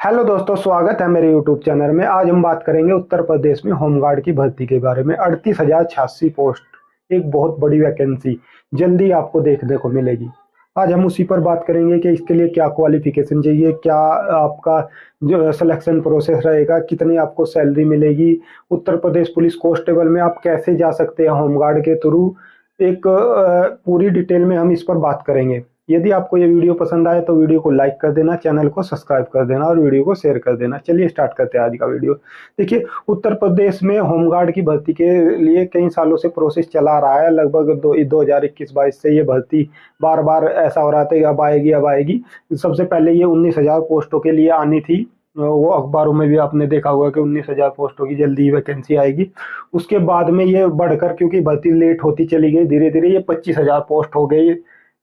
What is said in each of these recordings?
Hello दोस्तों, स्वागत है मेरे यूट्यूब चैनल में। आज हम बात करेंगे उत्तर प्रदेश में होमगार्ड की भर्ती के बारे में। 38,086 पोस्ट, एक बहुत बड़ी वैकेंसी जल्दी आपको देखने को मिलेगी। आज हम उसी पर बात करेंगे कि इसके लिए क्या क्वालिफिकेशन चाहिए, क्या आपका जो सिलेक्शन प्रोसेस रहेगा, कितनी आपको सैलरी मिलेगी, उत्तर प्रदेश पुलिस कांस्टेबल में आप कैसे जा सकते हैं होमगार्ड के थ्रू। एक पूरी डिटेल में हम इस पर बात करेंगे। यदि आपको ये वीडियो पसंद आए तो वीडियो को लाइक कर देना, चैनल को सब्सक्राइब कर देना और वीडियो को शेयर कर देना। चलिए स्टार्ट करते हैं आज का वीडियो। देखिए, उत्तर प्रदेश में होमगार्ड की भर्ती के लिए कई सालों से प्रोसेस चला रहा है। लगभग 2021-22 से ये भर्ती बार बार ऐसा हो रहा था कि अब आएगी अब आएगी। सबसे पहले ये 19,000 पोस्टों के लिए आनी थी। वो अखबारों में भी आपने देखा होगा कि 19,000 पोस्टों की जल्दी वैकेंसी आएगी। उसके बाद में ये बढ़कर, क्योंकि भर्ती लेट होती चली गई, धीरे धीरे ये 25,000 पोस्ट हो गई।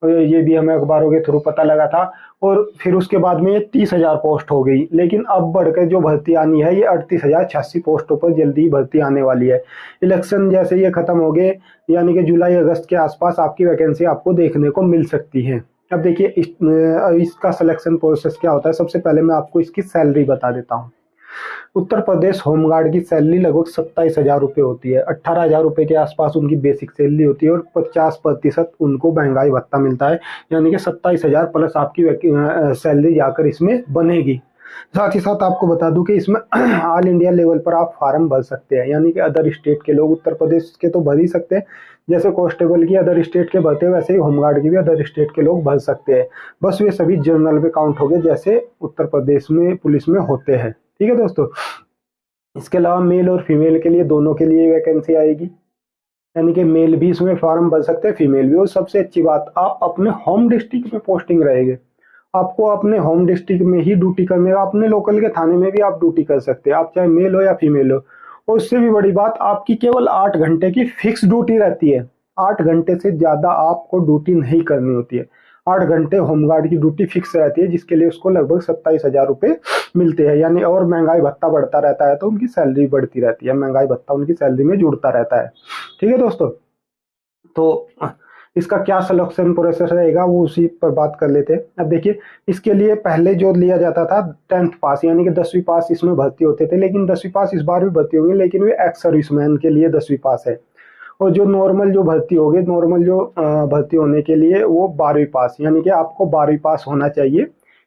ये भी हमें अखबारों के थ्रू पता लगा था। और फिर उसके बाद में ये 30,000 पोस्ट हो गई। लेकिन अब बढ़कर जो भर्ती आनी है ये 38,086 पोस्टों पर जल्दी भर्ती आने वाली है। इलेक्शन जैसे ये खत्म हो गए, यानी कि जुलाई अगस्त के आसपास आपकी वैकेंसी आपको देखने को मिल सकती है। अब देखिए इसका सिलेक्शन प्रोसेस क्या होता है। सबसे पहले मैं आपको इसकी सैलरी बता देता हूँ। उत्तर प्रदेश होमगार्ड की सैलरी लगभग 27,000 रुपये होती है। 18,000 रुपये के आसपास उनकी बेसिक सैलरी होती है और 50% उनको महंगाई भत्ता मिलता है। यानी कि 27,000 प्लस आपकी सैलरी जाकर इसमें बनेगी। साथ ही साथ आपको बता दूं कि इसमें ऑल इंडिया लेवल पर आप फार्म भर सकते हैं। यानी कि अदर स्टेट के लोग उत्तर प्रदेश के तो भर ही सकते हैं। जैसे कांस्टेबल की अदर स्टेट के भरते हैं, वैसे ही होमगार्ड की भी अदर स्टेट के लोग भर सकते हैं। बस वे सभी जनरल में काउंट हो गए, जैसे उत्तर प्रदेश में पुलिस में होते हैं। ठीक है दोस्तों। इसके अलावा मेल और फीमेल के लिए, दोनों के लिए वैकेंसी आएगी। यानी कि मेल भी इसमें फॉर्म भर सकते हैं, फीमेल भी। और सबसे अच्छी बात, आप अपने होम डिस्ट्रिक्ट में पोस्टिंग रहेगी। आपको अपने होम डिस्ट्रिक्ट में ही ड्यूटी करने का, अपने लोकल के थाने में भी आप ड्यूटी कर सकते हैं, आप चाहे मेल हो या फीमेल हो। और उससे भी बड़ी बात, आपकी केवल 8 घंटे की फिक्स ड्यूटी रहती है। 8 घंटे से ज्यादा आपको ड्यूटी नहीं करनी होती है। 8 घंटे होमगार्ड की ड्यूटी फिक्स रहती है, जिसके लिए उसको लगभग 27,000 रुपये मिलते हैं। यानी और महंगाई भत्ता बढ़ता रहता है तो उनकी सैलरी बढ़ती रहती है, महंगाई भत्ता उनकी सैलरी में जुड़ता रहता है। ठीक है दोस्तों। तो इसका क्या सिलेक्शन प्रोसेस रहेगा वो उसी पर बात कर लेते हैं। अब देखिए, इसके लिए पहले जो लिया जाता था 10th पास, यानी कि 10वीं पास इसमें भर्ती होते थे। लेकिन 10वीं पास इस बार भी भर्ती होंगे, लेकिन वे एक्स सर्विसमैन के लिए 10वीं पास है। और जो नॉर्मल जो भर्ती होगी, नॉर्मल जो भर्ती होने के लिए वो 12वीं पास, यानी कि आपको 12वीं पास होना चाहिए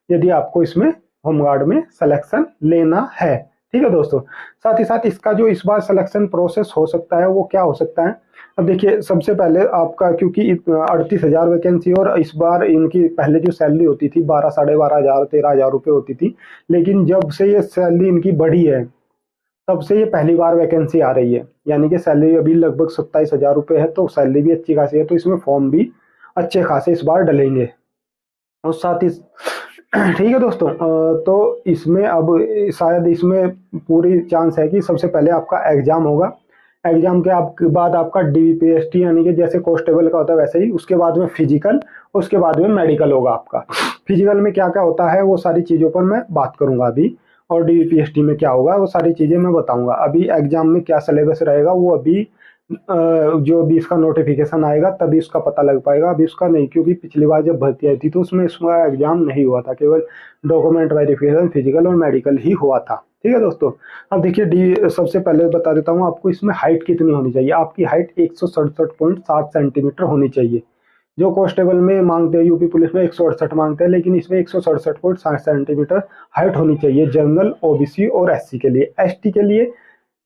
यदि आपको इसमें होमगार्ड में सिलेक्शन लेना है। ठीक है दोस्तों। साथ ही साथ इसका जो इस बार सिलेक्शन प्रोसेस हो सकता है वो क्या हो सकता है। अब देखिए, सबसे पहले आपका, क्योंकि 38,000 वैकेंसी और इस बार इनकी पहले जो सैलरी होती थी 12, 12,500, 13,000 रुपये होती थी। लेकिन जब से ये सैलरी इनकी बढ़ी है तब से ये पहली बार वैकेंसी आ रही है। यानी कि सैलरी अभी लगभग 27,000 रुपये है, तो सैलरी भी अच्छी खासी है। तो इसमें फॉर्म भी अच्छे खासे इस बार डलेंगे। और साथ ही ठीक है दोस्तों। तो इसमें अब शायद इसमें पूरी चांस है कि सबसे पहले आपका एग्जाम होगा। एग्जाम के बाद आपका डीवीपीएसटी, यानी कि जैसे कांस्टेबल का होता है वैसे ही। उसके बाद में फिजिकल, उसके बाद में मेडिकल होगा आपका। फिजिकल में क्या क्या होता है वो सारी चीज़ों पर मैं बात करूंगा अभी। और डीवीपीएसटी में क्या होगा वो सारी चीज़ें मैं बताऊंगा। अभी एग्जाम में क्या सिलेबस रहेगा वो अभी जो भी इसका नोटिफिकेशन आएगा तभी उसका पता लग पाएगा। अभी उसका नहीं, क्योंकि पिछली बार जब भर्ती आई थी तो उसमें इसका एग्जाम नहीं हुआ था, केवल डॉक्यूमेंट वेरिफिकेशन, फिजिकल और मेडिकल ही हुआ था। ठीक है दोस्तों। अब देखिए, सबसे पहले बता देता हूँ आपको इसमें हाइट कितनी होनी चाहिए। आपकी हाइट 167.7 सेंटीमीटर होनी चाहिए। जो कांस्टेबल में मांगते हैं, यूपी पुलिस में 168 मांगते हैं, लेकिन इसमें 167.7 सेंटीमीटर हाइट होनी चाहिए जनरल, ओबीसी और एससी के लिए। एसटी के लिए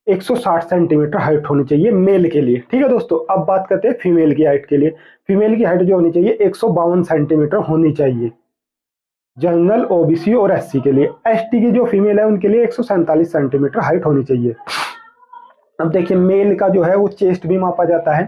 160 सेंटीमीटर हाइट होनी चाहिए मेल के लिए। ठीक है दोस्तों। अब बात करते हैं फीमेल की हाइट के लिए। फीमेल की हाइट जो होनी चाहिए 152 सेंटीमीटर होनी चाहिए जनरल, ओबीसी और एससी के लिए। एसटी की जो फीमेल है उनके लिए 147 सेंटीमीटर हाइट होनी चाहिए। अब देखिए, मेल का जो है वो चेस्ट भी मापा जाता है।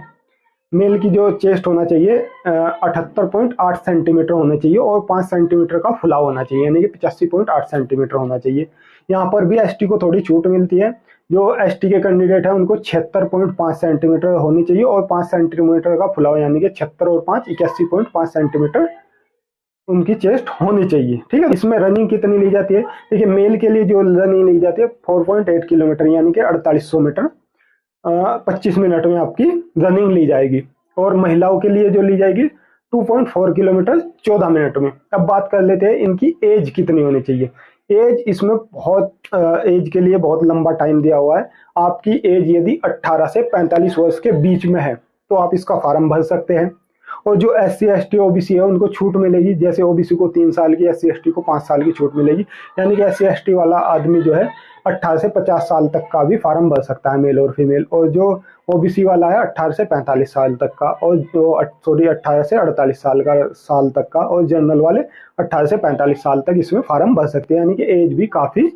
मेल की जो चेस्ट होना चाहिए 78.8 सेंटीमीटर होना चाहिए और 5 सेंटीमीटर का फुलाव होना चाहिए, यानी कि 85.8 सेंटीमीटर होना चाहिए। यहाँ पर भी एसटी को थोड़ी छूट मिलती है। जो एसटी के कैंडिडेट है उनको 76.5 सेंटीमीटर होनी चाहिए और 5 सेंटीमीटर का फुलाव, यानी कि 76 और 5 81.5 सेंटीमीटर उनकी चेस्ट होनी चाहिए। ठीक है। इसमें रनिंग कितनी ली जाती है। देखिए, मेल के लिए जो रनिंग ली जाती है 4.8 किलोमीटर, यानी कि 4800 मीटर 25 मिनट में आपकी रनिंग ली जाएगी। और महिलाओं के लिए जो ली जाएगी 2.4 किलोमीटर 14 मिनट में। अब बात कर लेते हैं इनकी एज कितनी होनी चाहिए। एज इसमें बहुत एज के लिए बहुत लंबा टाइम दिया हुआ है। आपकी एज यदि 18 से 45 वर्ष के बीच में है तो आप इसका फॉर्म भर सकते हैं। और जो SC ST OBC है उनको छूट मिलेगी, जैसे OBC को 3 साल की, SC ST को 5 साल की छूट मिलेगी। यानी कि SC ST वाला आदमी जो है 18 से 50 साल तक का भी फॉर्म भर सकता है, मेल और फीमेल। और जो OBC वाला है 18 से 45 साल तक का, और जो 18 से 48 साल तक का, और जनरल वाले 18 से 45 साल तक इसमें फॉर्म भर सकते हैं। यानी कि एज भी काफ़ी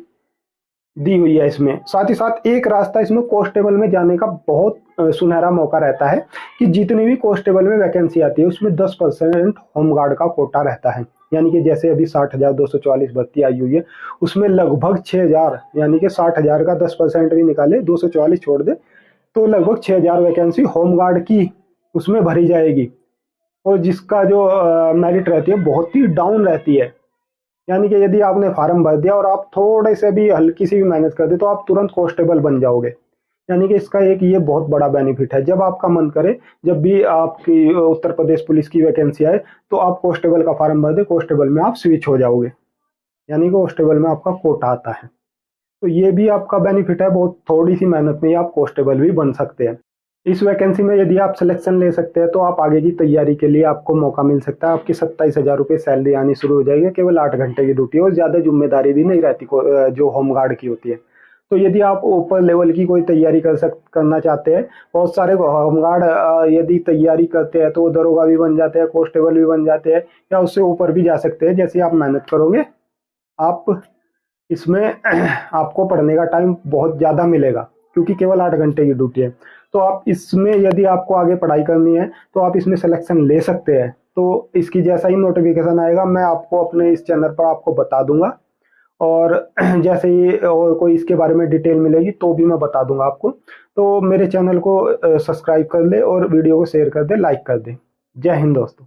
दी हुई है इसमें। साथ ही साथ एक रास्ता इसमें कांस्टेबल में जाने का बहुत सुनहरा मौका रहता है कि जितनी भी कांस्टेबल में वैकेंसी आती है उसमें 10% होमगार्ड का कोटा रहता है। यानी कि जैसे अभी 60,244 भर्ती आई हुई है, उसमें लगभग 6,000, यानी कि 60,000 का 10% भी निकाले, 244 छोड़ दे, तो लगभग 6,000 वैकेंसी होमगार्ड की उसमें भरी जाएगी। और जिसका जो मेरिट रहती है बहुत ही डाउन रहती है। यानी कि यदि आपने फॉर्म भर दिया और आप थोड़े से भी हल्की सी भी मेहनत कर दे तो आप तुरंत कांस्टेबल बन जाओगे। यानी कि इसका एक ये बहुत बड़ा बेनिफिट है। जब आपका मन करे, जब भी आपकी उत्तर प्रदेश पुलिस की वैकेंसी आए तो आप कांस्टेबल का फॉर्म भर दे, कांस्टेबल में आप स्विच हो जाओगे। यानी कि कांस्टेबल में आपका कोटा आता है। तो ये भी आपका बेनिफिट है, बहुत थोड़ी सी मेहनत में ही आप कांस्टेबल भी बन सकते हैं। इस वैकेंसी में यदि आप सिलेक्शन ले सकते हैं तो आप आगे की तैयारी के लिए आपको मौका मिल सकता है। आपकी 27,000 रुपये सैलरी आनी शुरू हो जाएगी, केवल 8 घंटे की ड्यूटी, और ज़्यादा जिम्मेदारी भी नहीं रहती जो होमगार्ड की होती है। तो यदि आप ऊपर लेवल की कोई तैयारी करना चाहते हैं, बहुत सारे होमगार्ड यदि तैयारी करते हैं तो वो दरोगा भी बन जाते हैं, कांस्टेबल भी बन जाते हैं, या उससे ऊपर भी जा सकते हैं। जैसे आप मेहनत करोगे, आप इसमें आपको पढ़ने का टाइम बहुत ज़्यादा मिलेगा, क्योंकि केवल 8 घंटे की ड्यूटी है। तो आप इसमें यदि आपको आगे पढ़ाई करनी है तो आप इसमें सिलेक्शन ले सकते हैं। तो इसकी जैसा ही नोटिफिकेशन आएगा मैं आपको अपने इस चैनल पर आपको बता दूंगा, और जैसे ही और कोई इसके बारे में डिटेल मिलेगी तो भी मैं बता दूंगा आपको। तो मेरे चैनल को सब्सक्राइब कर ले और वीडियो को शेयर कर दे, लाइक कर दे। जय हिंद दोस्तों।